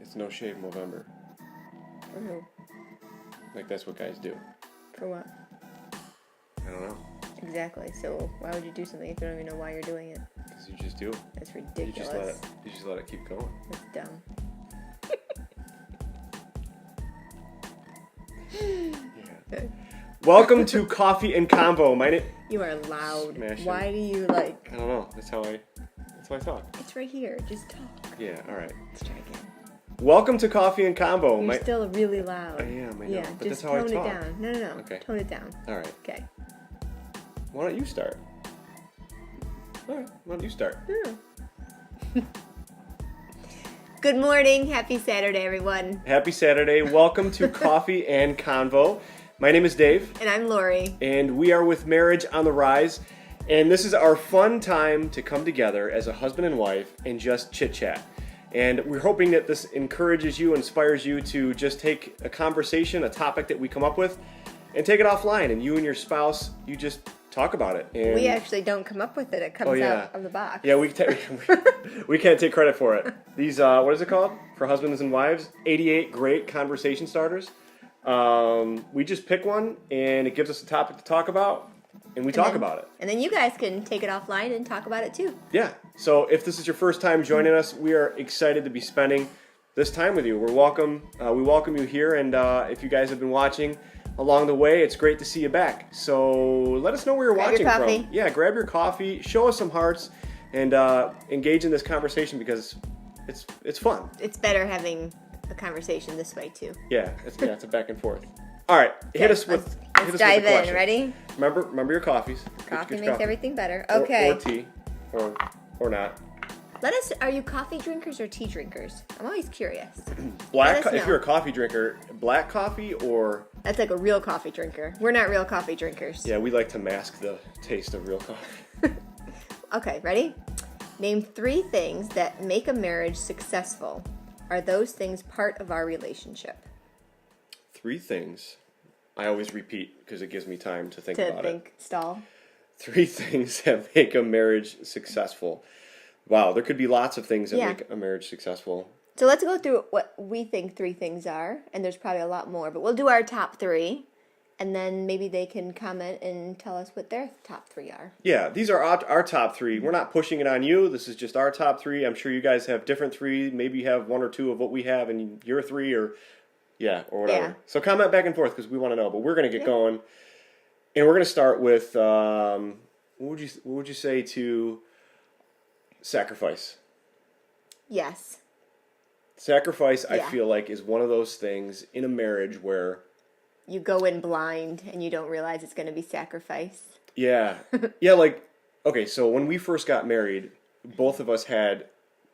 It's No Shave Movember. For who? Like, that's what guys do. For what? I don't know. Exactly. So why would you do something if you don't even know why you're doing it? Because you just do. That's ridiculous. You just let it keep going. That's dumb. Yeah. Welcome to Coffee and Convo. You are loud. Smashing. Why do you like... I don't know. That's how I talk. It's right here. Just talk. Yeah, all right. Let's try again. Welcome to Coffee and Convo. You're still really loud. I am, I know. Yeah, But just that's how I tone talk. it down. No. Okay. Tone it down. All right. Okay. Why don't you start? All right. Why don't you start? Yeah. Good morning. Happy Saturday, everyone. Happy Saturday. Welcome to Coffee and Convo. My name is Dave. And I'm Laurie. And we are with Marriage on the Rise. And this is our fun time to come together as a husband and wife and just chit-chat. And we're hoping that this encourages you, inspires you to just take a conversation, a topic that we come up with, and take it offline. And you and your spouse, you just talk about it. And We actually don't come up with it. It comes out of the box. Yeah, we can't take credit for it. These, what is it called? For husbands and wives? 88 great conversation starters. We just pick one, and it gives us a topic to talk about, and we talk about it. And then you guys can take it offline and talk about it too. Yeah. So if this is your first time joining us, we are excited to be spending this time with you. We welcome you here, and if you guys have been watching along the way, it's great to see you back. So let us know where you're watching from. Yeah, grab your coffee, show us some hearts, and engage in this conversation because it's fun. It's better having a conversation this way too. Yeah, it's a back and forth. All right, hit us with Let's dive in. Ready? Remember your coffees. Coffee Get makes your coffee. everything better. Okay. Or tea, or not. Are you coffee drinkers or tea drinkers? I'm always curious. If you're a coffee drinker, black coffee or... That's like a real coffee drinker. We're not real coffee drinkers. Yeah, we like to mask the taste of real coffee. Okay, ready? Name 3 things that make a marriage successful. Are those things part of our relationship? 3 things. I always repeat because it gives me time to think about it. Stall. 3 things that make a marriage successful. Wow, there could be lots of things that make a marriage successful. So let's go through what we think 3 things are, and there's probably a lot more, but we'll do our top 3, and then maybe they can comment and tell us what their top 3 are. Yeah, these are our top 3. We're not pushing it on you. This is just our top 3. I'm sure you guys have different 3. Maybe you have 1 or 2 of what we have, and your 3 or whatever. Yeah. So comment back and forth because we want to know. But we're going to get going, and we're going to start with what would you say to sacrifice? Yes. Sacrifice, I feel like, is one of those things in a marriage where you go in blind and you don't realize it's going to be sacrifice. Yeah. Yeah, like, okay, so when we first got married, both of us had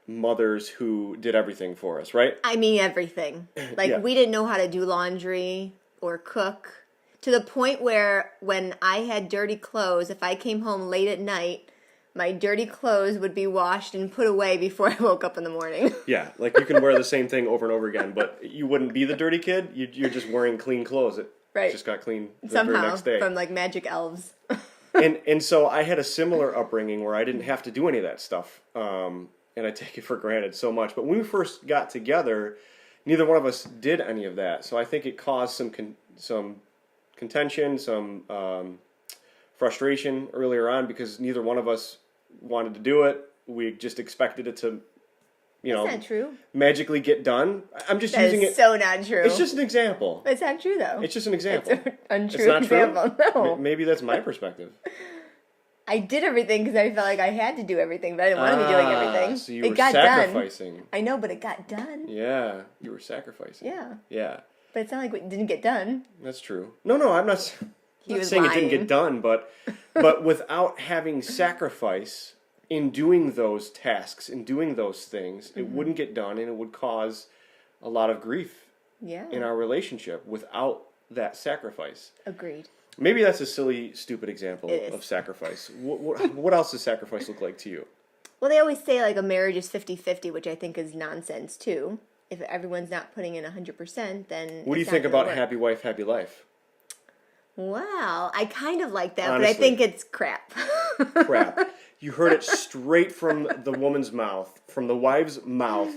mothers who did everything for us, right? I mean everything. Like, we didn't know how to do laundry or cook, to the point where when I had dirty clothes, if I came home late at night, my dirty clothes would be washed and put away before I woke up in the morning. Yeah, like you can wear the same thing over and over again, but you wouldn't be the dirty kid. You're just wearing clean clothes. It just got clean the very next day. From like magic elves. and so I had a similar upbringing where I didn't have to do any of that stuff, and I take it for granted so much. But when we first got together, neither one of us did any of that. So I think it caused some contention, some frustration earlier on because neither one of us wanted to do it. We just expected it to, That's not true. Magically get done. I'm just using it. That's so not true. It's just an example. It's not true, though. It's just an example. It's an untrue example. No. Maybe that's my perspective. I did everything because I felt like I had to do everything, but I didn't want to be doing everything. So you were sacrificing. I know, but it got done. Yeah, you were sacrificing. Yeah. But it's not like it didn't get done. That's true. No, I'm not saying it didn't get done, but without having sacrifice in doing those tasks, in doing those things, it wouldn't get done, and it would cause a lot of grief in our relationship without that sacrifice. Agreed. Maybe that's a silly, stupid example of sacrifice. What else does sacrifice look like to you? Well, they always say like a marriage is 50-50, which I think is nonsense too. If everyone's not putting in 100%, then what do you think about happy wife, happy life? Well, I kind of like that, Honestly, but I think it's crap. Crap. You heard it straight from the woman's mouth, from the wife's mouth.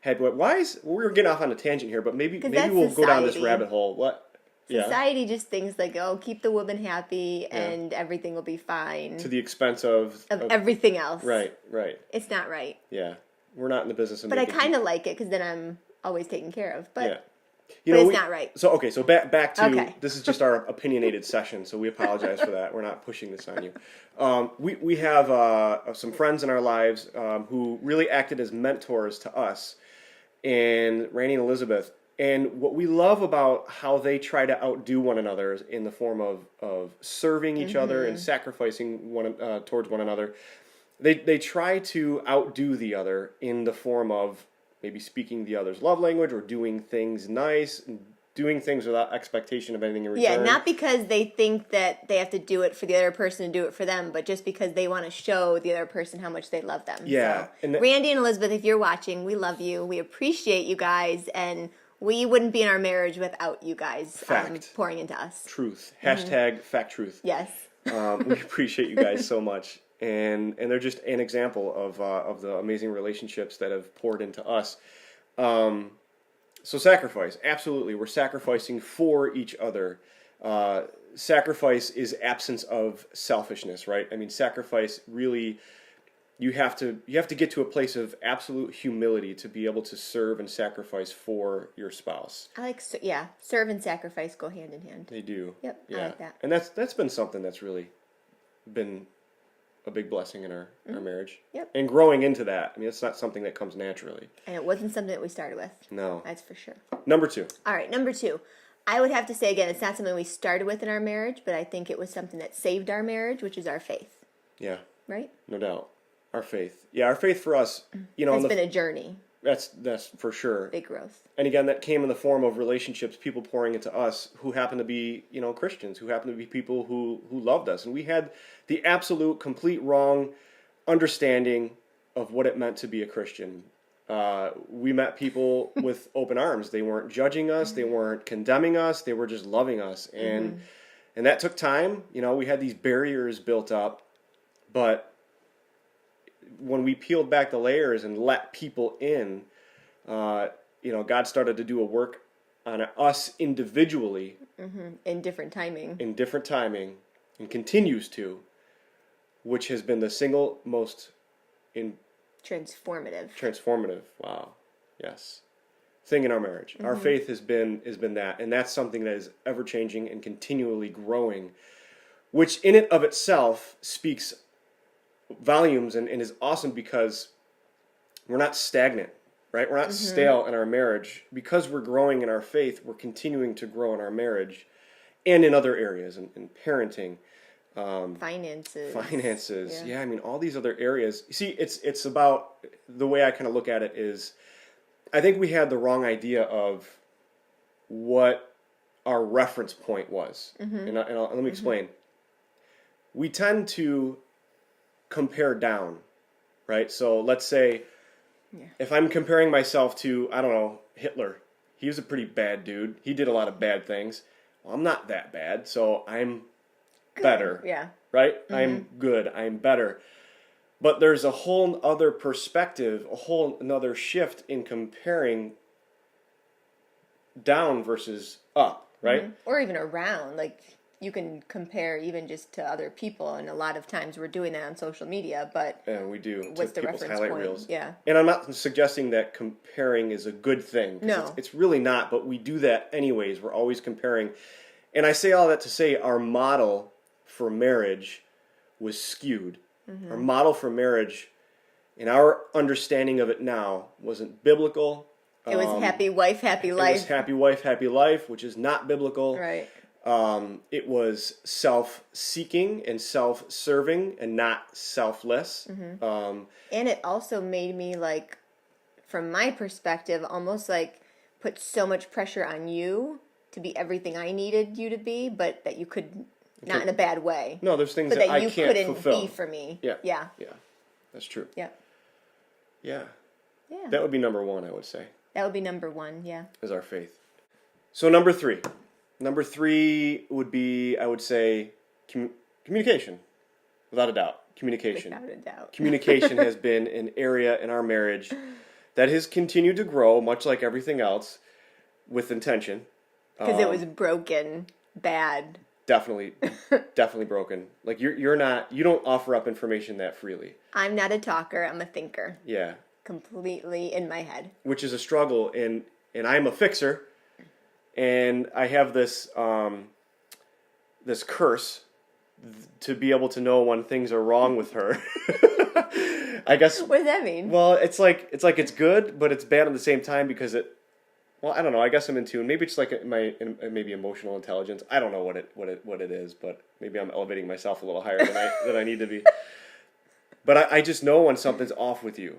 head. We're getting off on a tangent here, but maybe that's we'll go down this society. rabbit hole. What? Yeah. Society just thinks like, oh, keep the woman happy and everything will be fine. To the expense of everything else. Right. It's not right. Yeah. We're not in the business of But I making kind of like it because then I'm always taken care of. But, yeah. but it's not right. So, okay, so back to, Okay. This is just our opinionated session, so we apologize for that. We're not pushing this on you. We have some friends in our lives who really acted as mentors to us, and Randy and Elizabeth. And what we love about how they try to outdo one another is in the form of serving each other and sacrificing towards one another. They try to outdo the other in the form of maybe speaking the other's love language or doing things nice, doing things without expectation of anything in return. Yeah, not because they think that they have to do it for the other person to do it for them, but just because they want to show the other person how much they love them. Yeah. So, Randy and Elizabeth, if you're watching, we love you. We appreciate you guys, and we wouldn't be in our marriage without you guys pouring into us. Truth. Hashtag fact truth. Yes. We appreciate you guys so much. And they're just an example of the amazing relationships that have poured into us. So sacrifice, absolutely. We're sacrificing for each other. Sacrifice is absence of selfishness, right? I mean, sacrifice really, you have to get to a place of absolute humility to be able to serve and sacrifice for your spouse. Serve and sacrifice go hand in hand. They do. Yep, yeah. I like that. And that's been something that's really been a big blessing in our marriage. Yep. And growing into that. I mean, it's not something that comes naturally. And it wasn't something that we started with. No. That's for sure. Number 2. All right, number 2. I would have to say, again, it's not something we started with in our marriage, but I think it was something that saved our marriage, which is our faith. Yeah. Right? No doubt. Our faith. Yeah, our faith for us, it's been a journey. That's for sure. Big growth. And again, that came in the form of relationships, people pouring into us who happen to be, Christians, who happen to be people who loved us. And we had the absolute, complete wrong understanding of what it meant to be a Christian. We met people with open arms. They weren't judging us. They weren't condemning us. They were just loving us. And that took time. We had these barriers built up. But when we peeled back the layers and let people in, God started to do a work on us individually. In different timing. And continues to, which has been the single most transformative. Wow. Yes. Thing in our marriage. Our faith has been that, and that's something that is ever changing and continually growing, which in and of itself speaks volumes and is awesome because we're not stagnant, right? We're not stale in our marriage. Because we're growing in our faith, we're continuing to grow in our marriage and in other areas, in parenting, finances. Yeah, I mean, all these other areas. You see, it's about, the way I kind of look at it is, I think we had the wrong idea of what our reference point was. And let me explain. We tend to compare down, right? So let's say if I'm comparing myself to, I don't know, Hitler. He was a pretty bad dude. He did a lot of bad things. Well, I'm not that bad, so I'm better. Yeah. Right? I'm good. I'm better. But there's a whole other perspective, a whole another shift in comparing down versus up, right? Or even around. Like, you can compare even just to other people, and a lot of times we're doing that on social media, but yeah, we do. What's to the people's reference highlight point? reels. Yeah. And I'm not suggesting that comparing is a good thing. No. It's really not, but we do that anyways. We're always comparing. And I say all that to say our model for marriage was skewed. Our model for marriage, in our understanding of it now, wasn't biblical. It was happy wife, happy life. It was happy wife, happy life, which is not biblical. Right. It was self-seeking and self-serving and not selfless. And it also made me, like, from my perspective, almost like put so much pressure on you to be everything I needed you to be, but that you could, not in a bad way. No, there's things but that that I you can't couldn't fulfill. be for me. Yeah. Yeah. Yeah. That's true. Yeah. Yeah. Yeah. That would be number 1, I would say. That would be number 1, yeah. Is our faith. So number 3. Number 3 would be, I would say, communication. Without a doubt. Communication. Without a doubt. Communication has been an area in our marriage that has continued to grow, much like everything else, with intention. Because it was broken, bad. Definitely broken. Like you don't offer up information that freely. I'm not a talker, I'm a thinker. Yeah. Completely in my head. Which is a struggle, and I'm a fixer, and I have this this curse to be able to know when things are wrong with her. I guess. What does that mean? Well, it's like it's good, but it's bad at the same time because it. Well, I don't know. I guess I'm in tune. Maybe it's like maybe emotional intelligence. I don't know what it is, but maybe I'm elevating myself a little higher than I need to be. But I just know when something's off with you.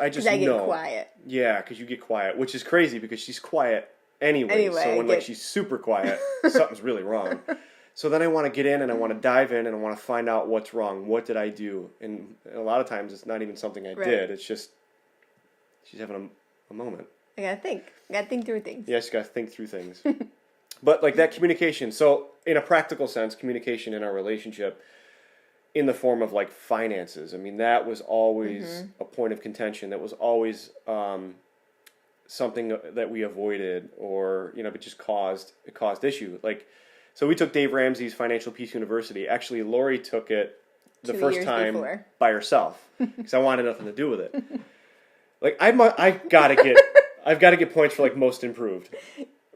I just know. I get quiet. Yeah, because you get quiet, which is crazy because she's quiet anyway. So when she's super quiet, something's really wrong. So then I want to get in and I want to dive in and I want to find out what's wrong. What did I do? And a lot of times it's not even something I did. It's just she's having a moment. I gotta think. I gotta think through things. Yes, you gotta think through things. But like that communication. So in a practical sense, communication in our relationship in the form of like finances. I mean, that was always a point of contention. That was always something that we avoided, or it just caused issue. Like, so we took Dave Ramsey's Financial Peace University. Actually, Laurie took it the first time before. By herself because I wanted nothing to do with it. Like I've got to get points for like most improved,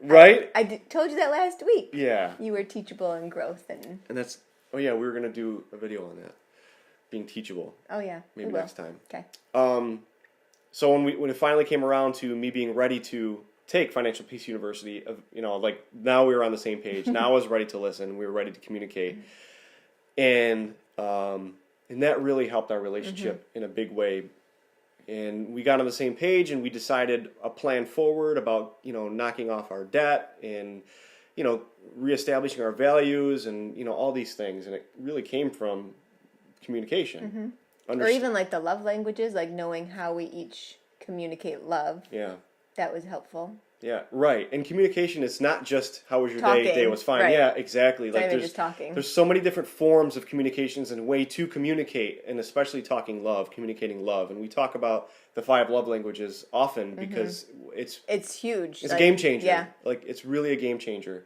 right? I told you that last week. Yeah, you were teachable and growth and that's. Oh yeah, we were gonna do a video on that, being teachable. Oh yeah, maybe next time. Okay. So when it finally came around to me being ready to take Financial Peace University, like now we were on the same page. Now I was ready to listen. We were ready to communicate, and that really helped our relationship in a big way. And we got on the same page, and we decided a plan forward about knocking off our debt and reestablishing our values and all these things. And it really came from communication. Or even like the love languages, like knowing how we each communicate love. Yeah. That was helpful. Yeah, right. And communication is not just how was your talking, day? Day was fine. Right. Yeah, exactly. It's like not even just talking. There's so many different forms of communications and way to communicate, and especially communicating love. And we talk about the 5 love languages often because it's huge. It's a game changer. Yeah. Like it's really a game changer.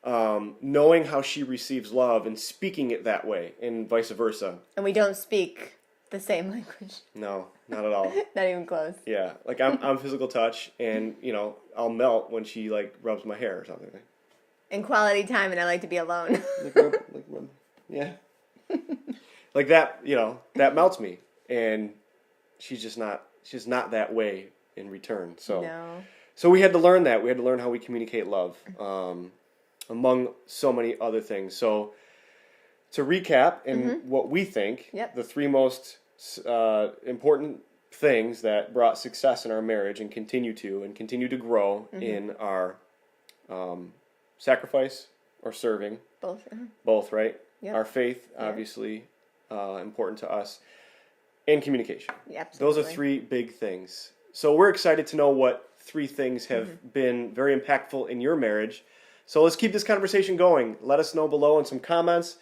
Knowing how she receives love and speaking it that way, and vice versa. And we don't speak the same language. No, not at all. Not even close. Yeah, like I'm physical touch, and I'll melt when she like rubs my hair or something. And quality time, and I like to be alone. Yeah. Like that, that melts me, and she's not that way in return. So, so we had to learn that. We had to learn how we communicate love, among so many other things. So, to recap, and what we think, the 3 most important things that brought success in our marriage and continue to grow in our sacrifice or serving. Both, right? Yep. Our faith, obviously, important to us, and communication. Those are 3 big things. So we're excited to know what 3 things have been very impactful in your marriage. So let's keep this conversation going. Let us know below in some comments.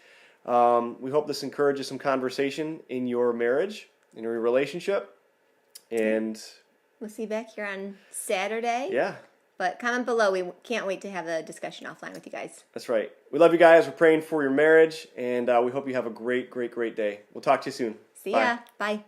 We hope this encourages some conversation in your marriage, in your relationship. And we'll see you back here on Saturday. Yeah. But comment below. We can't wait to have the discussion offline with you guys. That's right. We love you guys. We're praying for your marriage. And we hope you have a great, great, great day. We'll talk to you soon. See ya. Bye.